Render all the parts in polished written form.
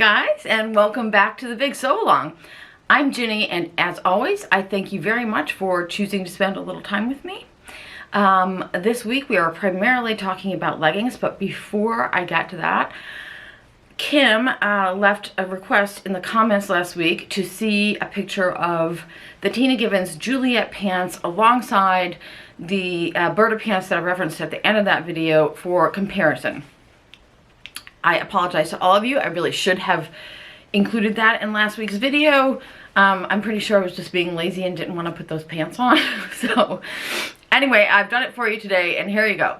guys, and welcome back to the Big Sew Along. I'm Ginny, and as always, I thank you very much for choosing to spend a little time with me. This week we are primarily talking about leggings, but before I get to that, Kim left a request in the comments last week to see a picture of the Givens Juliette pants alongside the Burda pants that I referenced at the end of that video for comparison. I apologize to all of you. I really should have included that in last week's video. I'm pretty sure I was just being lazy and didn't want to put those pants on. So anyway, I've done it for you today, and here you go.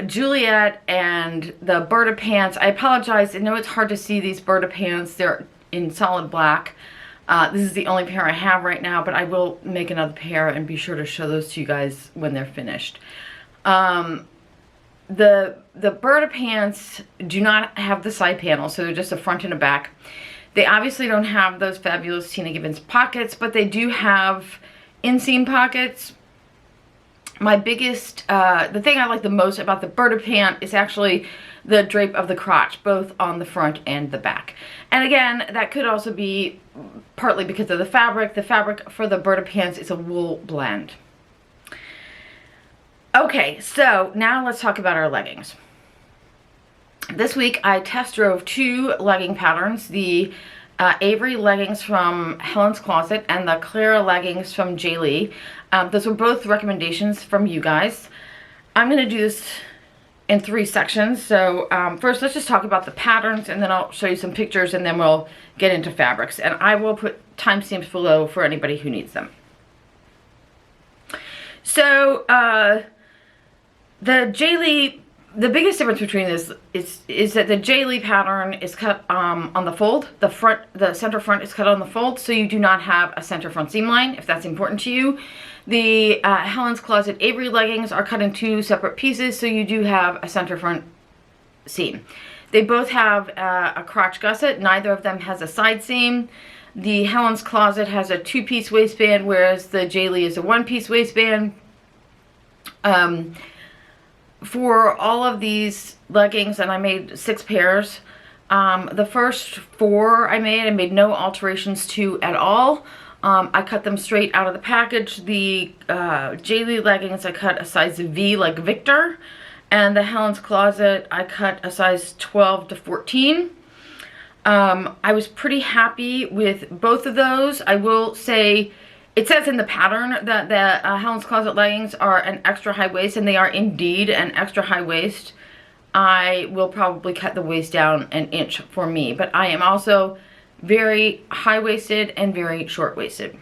Juliette and the Burda pants. I apologize. I know it's hard to see these Burda pants. They're in solid black. This is the only pair I have right now, but I will make another pair and be sure to show those to you guys when they're finished. The Burda pants do not have the side panel, so they're just a front and a back. They obviously don't have those fabulous Tina Givens pockets, but they do have inseam pockets. My biggest, the thing I like the most about the Burda pant is actually the drape of the crotch, both on the front and the back. And again, that could also be partly because of the fabric. The fabric for the Burda pants is a wool blend. Okay, so now let's talk about our leggings. This week I test drove two legging patterns, the Avery leggings from Helen's Closet and the Clara leggings from Jalie. Those were both recommendations from you guys. I'm going to do this in 3 sections. So first let's just talk about the patterns, and then I'll show you some pictures, and then we'll get into fabrics. And I will put timestamps below for anybody who needs them. So the biggest difference between this is that the Jalie pattern is cut on the fold. The center front is cut on the fold, so you do not have a center front seam line, if that's important to you. The Helen's Closet Avery leggings are cut in 2 separate pieces, so you do have a center front seam. They both have a crotch gusset. Neither of them has a side seam. The Helen's Closet has a 2-piece waistband, whereas the Jalie is a 1-piece waistband. For all of these leggings, and I made 6 pairs, the first 4 I made no alterations to at all. I cut them straight out of the package. The Jalie leggings I cut a size V like Victor, and the Helen's Closet I cut a size 12 to 14. I was pretty happy with both of those. I will say, it says in the pattern that the Helen's Closet leggings are an extra high waist, and they are indeed an extra high waist. I will probably cut the waist down an inch for me, but I am also very high-waisted and very short-waisted.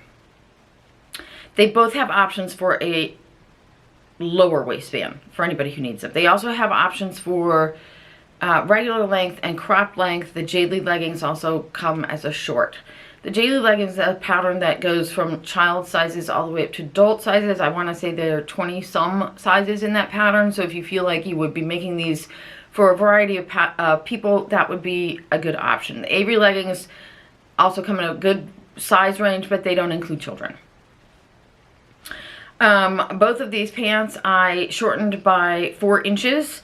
They both have options for a lower waistband for anybody who needs them. They also have options for regular length and cropped length. The Jalie leggings also come as a short. The Jalie leggings is a pattern that goes from child sizes all the way up to adult sizes. I want to say there are 20-some sizes in that pattern, so if you feel like you would be making these for a variety of people, that would be a good option. The Avery leggings also come in a good size range, but they don't include children. Both of these pants I shortened by 4 inches.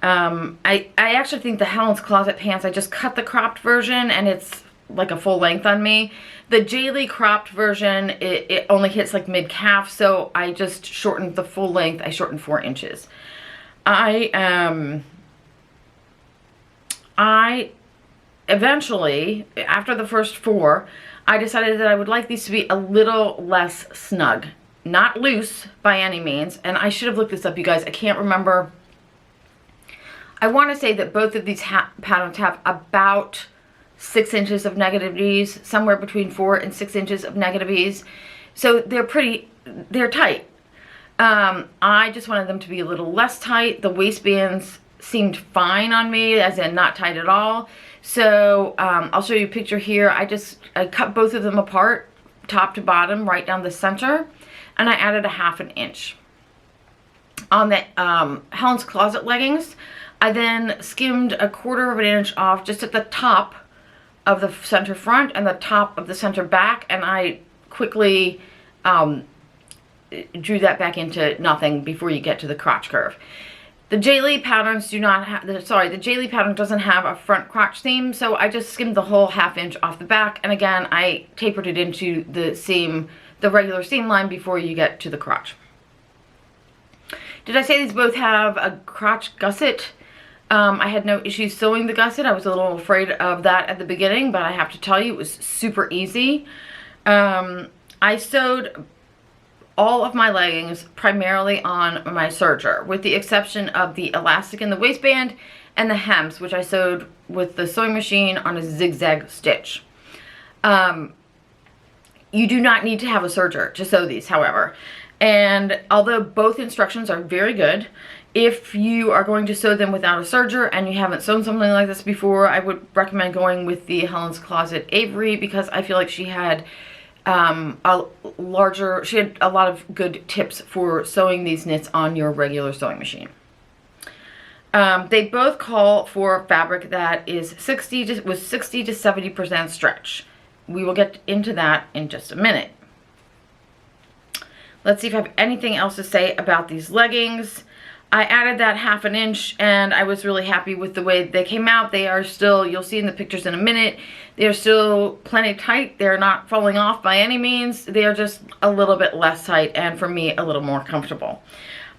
I actually think the Helen's Closet pants, I just cut the cropped version, and it's like a full length on me. The Jalie cropped version, it only hits like mid-calf, so I just shortened the full length. I shortened 4 inches. I eventually, after the first 4, I decided that I would like these to be a little less snug. Not loose by any means, and I should have looked this up, you guys. I can't remember. I want to say that both of these patterns have about 6 inches of negative ease, somewhere between 4 and 6 inches of negative ease. So they're tight. I just wanted them to be a little less tight. The waistbands seemed fine on me, as in not tight at all. So I'll show you a picture here. I cut both of them apart, top to bottom, right down the center, and I added a 1/2 inch. On the Helen's Closet leggings, I then skimmed a 1/4 inch off just at the top of the center front and the top of the center back, and I quickly drew that back into nothing before you get to the crotch curve. The Jalie patterns do not have, the Jalie pattern doesn't have a front crotch seam, so I just skimmed the whole 1/2 inch off the back, and again, I tapered it into the regular seam line before you get to the crotch. Did I say these both have a crotch gusset? I had no issues sewing the gusset. I was a little afraid of that at the beginning, but I have to tell you, it was super easy. I sewed all of my leggings primarily on my serger, with the exception of the elastic in the waistband and the hems, which I sewed with the sewing machine on a zigzag stitch. You do not need to have a serger to sew these, however. And although both instructions are very good, if you are going to sew them without a serger and you haven't sewn something like this before, I would recommend going with the Helen's Closet Avery, because I feel like she had a lot of good tips for sewing these knits on your regular sewing machine. They both call for fabric that is 60 to 70% stretch. We will get into that in just a minute. Let's see if I have anything else to say about these leggings. I added that 1/2 inch and I was really happy with the way they came out. They are still, you'll see in the pictures in a minute, they're still plenty tight. They're not falling off by any means. They are just a little bit less tight and, for me, a little more comfortable.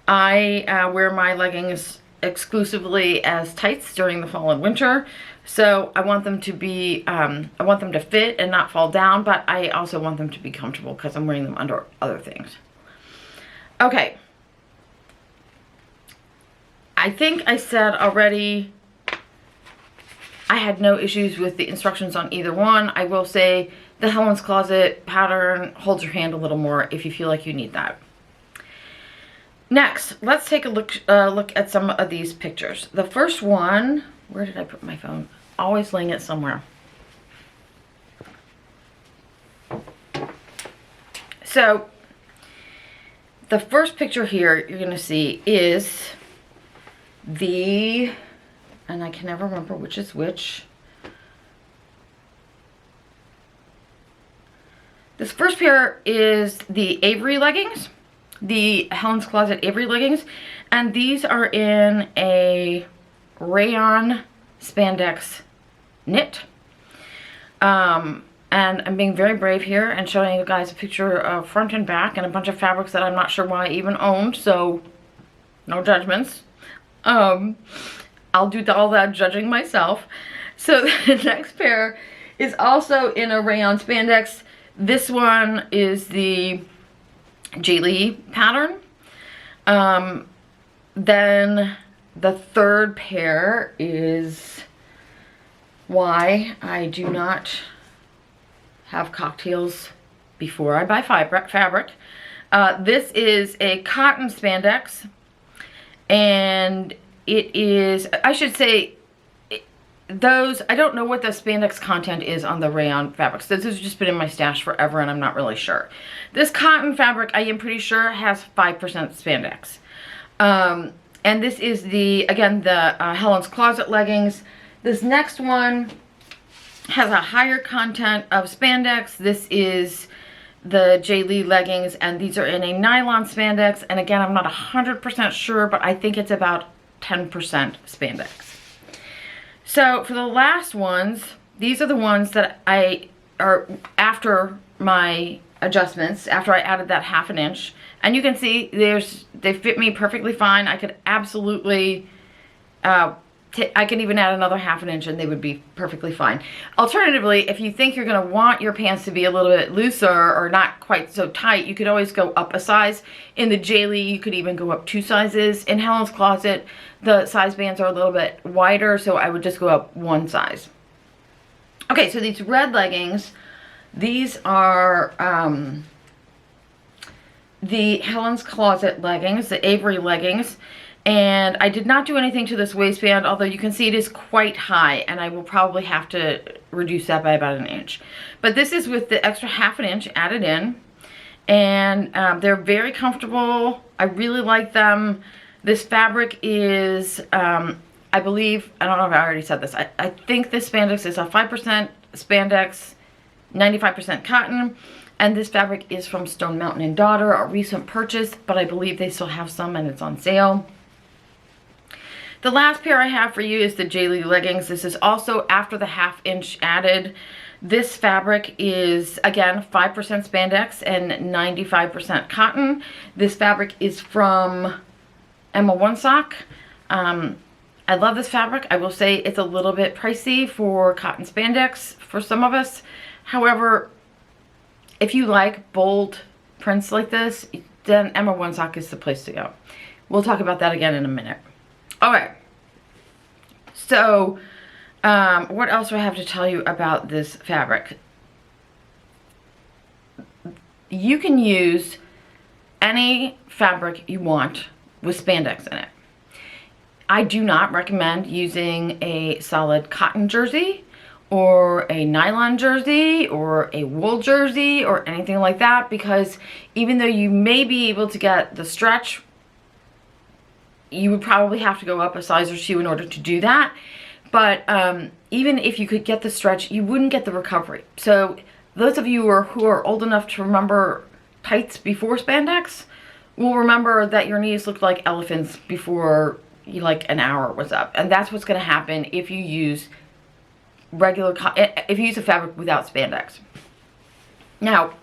I wear my leggings exclusively as tights during the fall and winter, so I want them to be, I want them to fit and not fall down, but I also want them to be comfortable because I'm wearing them under other things. Okay. I think I said already I had no issues with the instructions on either one. I will say the Helen's Closet pattern holds your hand a little more if you feel like you need that. Next, let's take a look at some of these pictures. The first one, where did I put my phone? Always laying it somewhere. So, the first picture here you're going to see is and I can never remember which is which. This first pair is the Avery leggings, the Helen's Closet Avery leggings, and these are in a rayon spandex knit. And I'm being very brave here and showing you guys a picture of front and back and a bunch of fabrics that I'm not sure why I even owned, so no judgments. I'll do all that judging myself. So the next pair is also in a rayon spandex. This one is the Jalie pattern. Then the third pair is why I do not have cocktails before I buy fabric. This is a cotton spandex. And it is, I should say, those, I don't know what the spandex content is on the rayon fabrics. This has just been in my stash forever and I'm not really sure. This cotton fabric, I am pretty sure, has 5% spandex. And this is again, the Helen's Closet leggings. This next one has a higher content of spandex. This is the Jalie leggings, and these are in a nylon spandex, and again, I'm not 100% sure, but I think it's about 10% spandex. So for the last ones, these are the ones that are after my adjustments, after I added that 1/2 inch, and you can see they fit me perfectly fine. I could absolutely I can even add another 1/2 inch and they would be perfectly fine. Alternatively, if you think you're going to want your pants to be a little bit looser or not quite so tight, you could always go up a size. In the Jalie, you could even go up 2 sizes. In Helen's Closet, the size bands are a little bit wider, so I would just go up 1 size. Okay, so these red leggings, these are the Helen's Closet leggings, the Avery leggings. And I did not do anything to this waistband, although you can see it is quite high, and I will probably have to reduce that by about 1 inch. But this is with the extra 1/2 inch added in, and they're very comfortable. I really like them. This fabric is, I believe, I don't know if I already said this, I think this spandex is a 5% spandex, 95% cotton, and this fabric is from Stone Mountain & Daughter, a recent purchase, but I believe they still have some and it's on sale. The last pair I have for you is the Jalie leggings. This is also after the 1/2 inch added. This fabric is, again, 5% spandex and 95% cotton. This fabric is from Emma One Sock. I love this fabric. I will say it's a little bit pricey for cotton spandex for some of us. However, if you like bold prints like this, then Emma One Sock is the place to go. We'll talk about that again in a minute. Okay, so what else do I have to tell you about this fabric? You can use any fabric you want with spandex in it. I do not recommend using a solid cotton jersey or a nylon jersey or a wool jersey or anything like that, because even though you may be able to get the stretch, you would probably have to go up a size or 2 in order to do that. But even if you could get the stretch, you wouldn't get the recovery. So those of you who are old enough to remember tights before spandex will remember that your knees looked like elephants before like an hour was up. And that's what's going to happen if you use if you use a fabric without spandex. Now,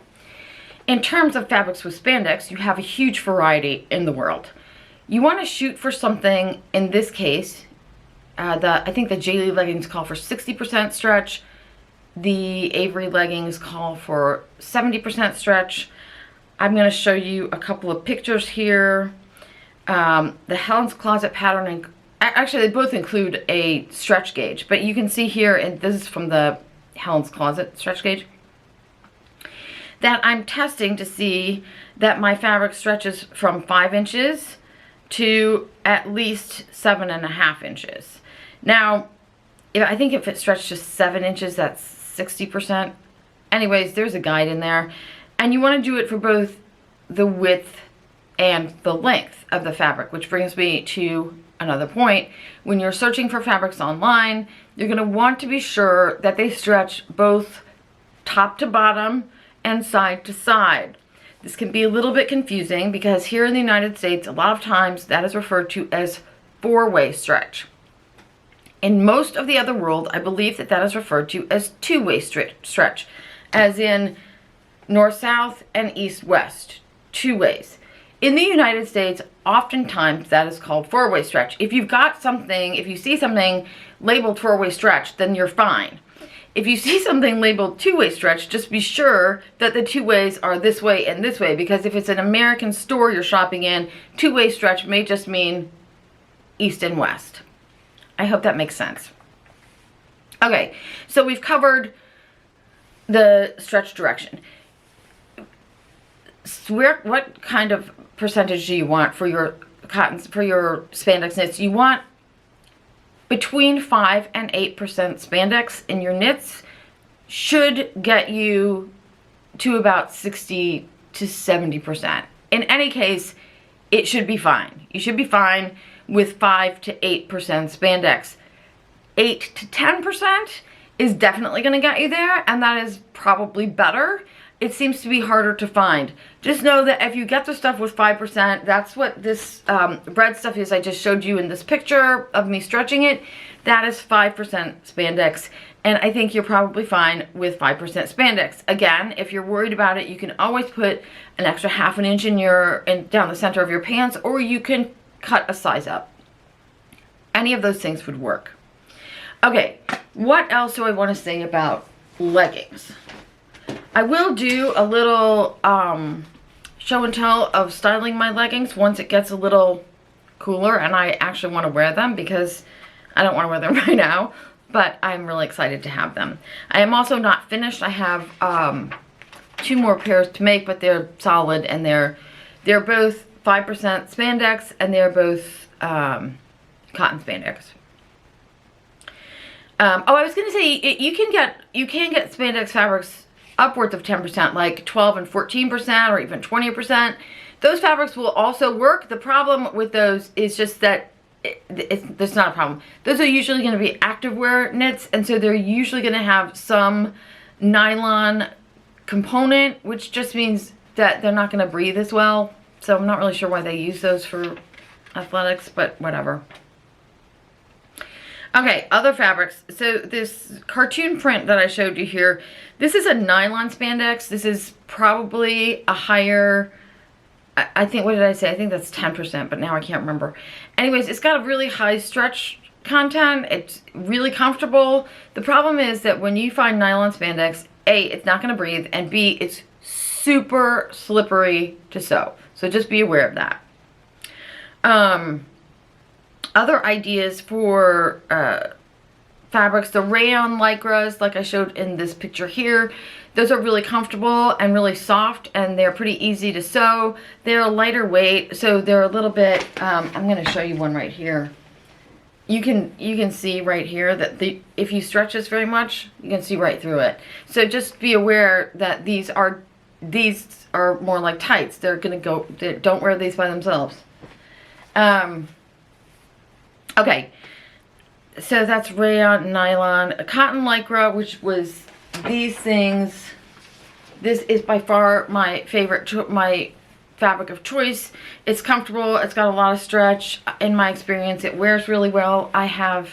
in terms of fabrics with spandex, you have a huge variety in the world. You want to shoot for something, in this case, I think the Jalie leggings call for 60% stretch. The Avery leggings call for 70% stretch. I'm going to show you a couple of pictures here. The Helen's Closet pattern, actually they both include a stretch gauge, but you can see here, and this is from the Helen's Closet stretch gauge, that I'm testing to see that my fabric stretches from 5 inches to at least 7.5 inches. Now, I think if it stretched just 7 inches, that's 60%. Anyways, there's a guide in there. And you want to do it for both the width and the length of the fabric, which brings me to another point. When you're searching for fabrics online, you're going to want to be sure that they stretch both top to bottom and side to side. This can be a little bit confusing because here in the United States, a lot of times that is referred to as 4-way stretch. In most of the other world, I believe that is referred to as 2-way stretch, as in north-south and east-west, 2 ways. In the United States, oftentimes that is called 4-way stretch. If you've got something, if you see something labeled 4-way stretch, then you're fine. If you see something labeled 2-way stretch, just be sure that the 2 ways are this way and this way, because if it's an American store you're shopping in, 2-way stretch may just mean east and west. I hope that makes sense. Okay, so we've covered the stretch direction. What kind of percentage do you want for your cottons, for your spandex knits? You want between 5 and 8% spandex in your knits. Should get you to about 60 to 70%. In any case, it should be fine. You should be fine with 5 to 8% spandex. 8 to 10% is definitely going to get you there, and that is probably better. It seems to be harder to find. Just know that if you get the stuff with 5%, that's what this bread stuff is I just showed you in this picture of me stretching it. That is 5% spandex, and I think you're probably fine with 5% spandex. Again, if you're worried about it, you can always put an extra 1/2 inch down the center of your pants, or you can cut a size up. Any of those things would work. Okay, what else do I want to say about leggings? I will do a little show and tell of styling my leggings once it gets a little cooler and I actually want to wear them, because I don't want to wear them right now, but I'm really excited to have them. I am also not finished. I have 2 more pairs to make, but they're solid, and they're both 5% spandex, and they're both cotton spandex. Oh, I was going to say, you can get spandex fabrics upwards of 10%, like 12 and 14%, or even 20%. Those fabrics will also work. The problem with those is just that that's not a problem. Those are usually going to be activewear knits, and so they're usually going to have some nylon component, which just means that they're not going to breathe as well. So I'm not really sure why they use those for athletics, but whatever. Okay, other fabrics. So this cartoon print that I showed you here, this is a nylon spandex. This is probably a higher, I think, what did I say? I think that's 10%, but now I can't remember. Anyways, it's got a really high stretch content. It's really comfortable. The problem is that when you find nylon spandex, A, it's not going to breathe, and B, it's super slippery to sew. So just be aware of that. Other ideas for fabrics, the rayon lycras, like I showed in this picture here, those are really comfortable and really soft, and they're pretty easy to sew. They're a lighter weight, so they're a little bit, I'm going to show you one right here. You can see right here that if you stretch this very much, you can see right through it. So just be aware that these are more like tights. They're gonna go. Don't wear these by themselves. Okay, so that's rayon, nylon, cotton lycra, which was these things. This is by far my favorite, my fabric of choice. It's comfortable. It's got a lot of stretch. In my experience, it wears really well. I have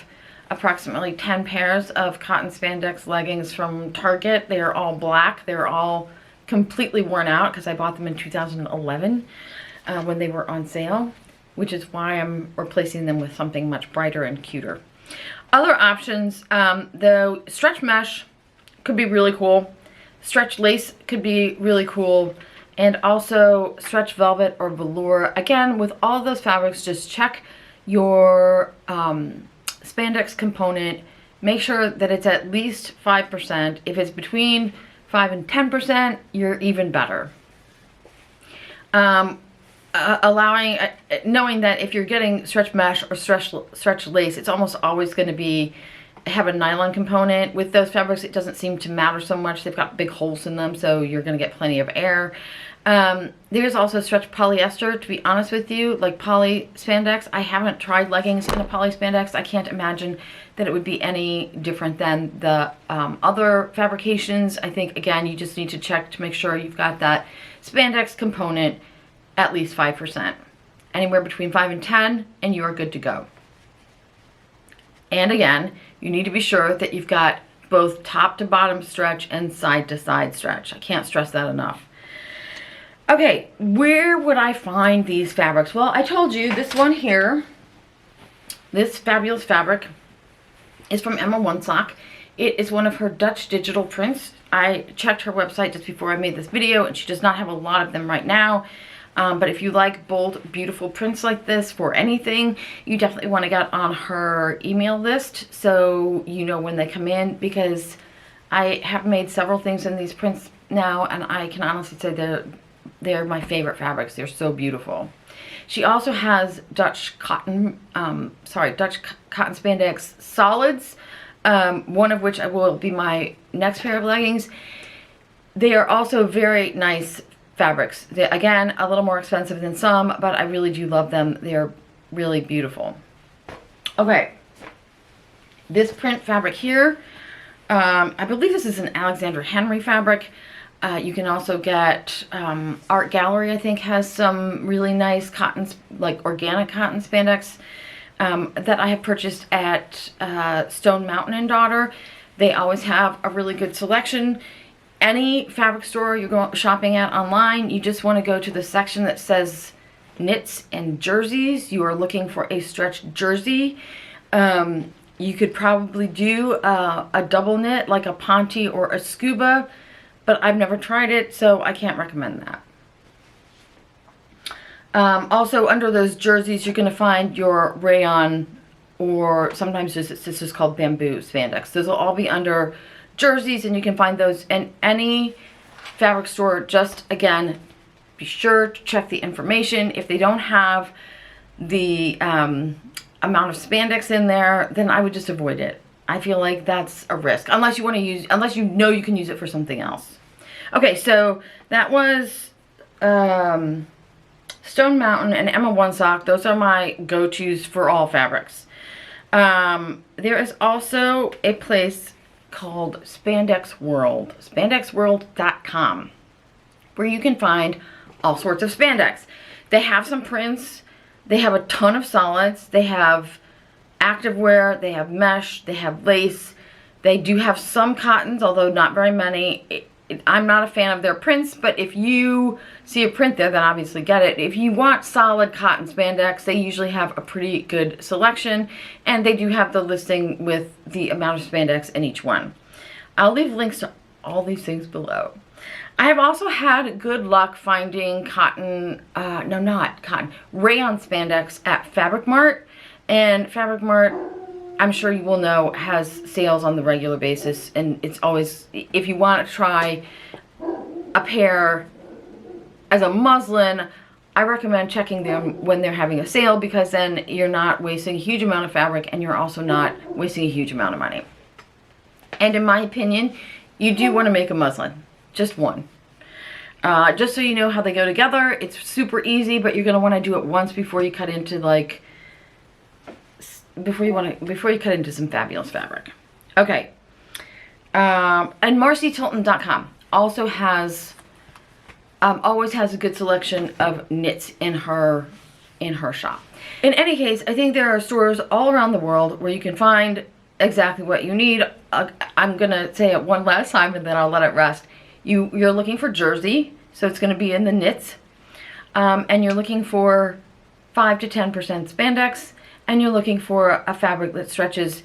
approximately 10 pairs of cotton spandex leggings from Target. They are all black. They're all completely worn out because I bought them in 2011 when they were on sale, which is why I'm replacing them with something much brighter and cuter. Other options, the stretch mesh could be really cool. Stretch lace could be really cool. And also stretch velvet or velour. Again, with all those fabrics, just check your spandex component. Make sure that it's at least 5%. If it's between 5 and 10%, you're even better. Knowing that if you're getting stretch mesh or stretch lace, it's almost always going to have a nylon component. With those fabrics, it doesn't seem to matter so much. They've got big holes in them, so you're going to get plenty of air. There's also stretch polyester, to be honest with you, like poly spandex. I haven't tried leggings in a poly spandex. I can't imagine that it would be any different than the other fabrications. I think, again, you just need to check to make sure you've got that spandex component at least 5%. Anywhere between 5 and 10, and you are good to go. And again, you need to be sure that you've got both top to bottom stretch and side to side stretch. I can't stress that enough. Okay, where would I find these fabrics? Well, I told you this one here, this fabulous fabric is from Emma Wonsock. It is one of her Dutch digital prints. I checked her website just before I made this video, and she does not have a lot of them right now. But if you like bold, beautiful prints like this for anything, you definitely want to get on her email list so you know when they come in, because I have made several things in these prints now, and I can honestly say they're my favorite fabrics. They're so beautiful. She also has Dutch cotton spandex solids, one of which will be my next pair of leggings. They are also very nice fabrics. They're, again, a little more expensive than some, but I really do love them. They're really beautiful. Okay, this print fabric here, I believe this is an Alexander Henry fabric. You can also get Art Gallery, I think, has some really nice cotton, like organic cotton spandex that I have purchased at Stone Mountain & Daughter. They always have a really good selection. Any fabric store you're going shopping at online, you just want to go to the section that says knits and jerseys. You are looking for a stretch jersey. You could probably do a double knit, like a Ponte or a Scuba, but I've never tried it, so I can't recommend that. Also, under those jerseys, you're going to find your rayon, or sometimes this is called bamboo spandex. Those will all be under jerseys, and you can find those in any fabric store. Just, again, be sure to check the information. If they don't have the amount of spandex in there, then I would just avoid it. I feel like that's a risk, unless you want to use, unless you know you can use it for something else. Okay, so that was Stone Mountain and Emma Wonsock. Those are my go-tos for all fabrics. There is also a place called Spandex World, spandexworld.com, where you can find all sorts of spandex. They have some prints. They have a ton of solids. They have activewear, they have mesh, they have lace. They do have some cottons, although not very many. I'm not a fan of their prints, but if you see a print there, then obviously get it. If you want solid cotton spandex, they usually have a pretty good selection, and they do have the listing with the amount of spandex in each one. I'll leave links to all these things below. I have also had good luck finding cotton, no, not cotton, rayon spandex at Fabric Mart, and Fabric Mart, I'm sure you will know, has sales on the regular basis, and it's always, if you want to try a pair as a muslin, I recommend checking them when they're having a sale, because then you're not wasting a huge amount of fabric and you're also not wasting a huge amount of money. And in my opinion, you do want to make a muslin, just one. Just so you know how they go together. It's super easy, but you're going to want to do it once before you cut into like before you cut into some fabulous fabric. Okay. And MarcyTilton.com also has always has a good selection of knits in her shop. In any case, I think there are stores all around the world where you can find exactly what you need. I'm gonna say it one last time and then I'll let it rest. You're looking for jersey, so it's gonna be in the knits, and you're looking for 5 to 10% spandex, and you're looking for a fabric that stretches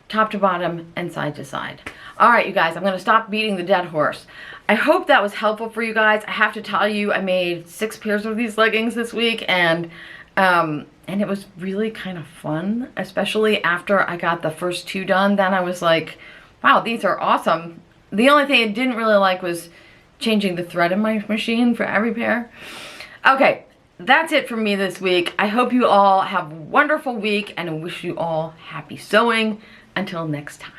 top to bottom and side to side. All right, you guys, I'm gonna stop beating the dead horse. I hope that was helpful for you guys. I have to tell you, I made 6 pairs of these leggings this week, and it was really kind of fun, especially after I got the first 2 done. Then I was like, wow, these are awesome. The only thing I didn't really like was changing the thread in my machine for every pair. Okay, that's it from me this week. I hope you all have a wonderful week, and I wish you all happy sewing. Until next time.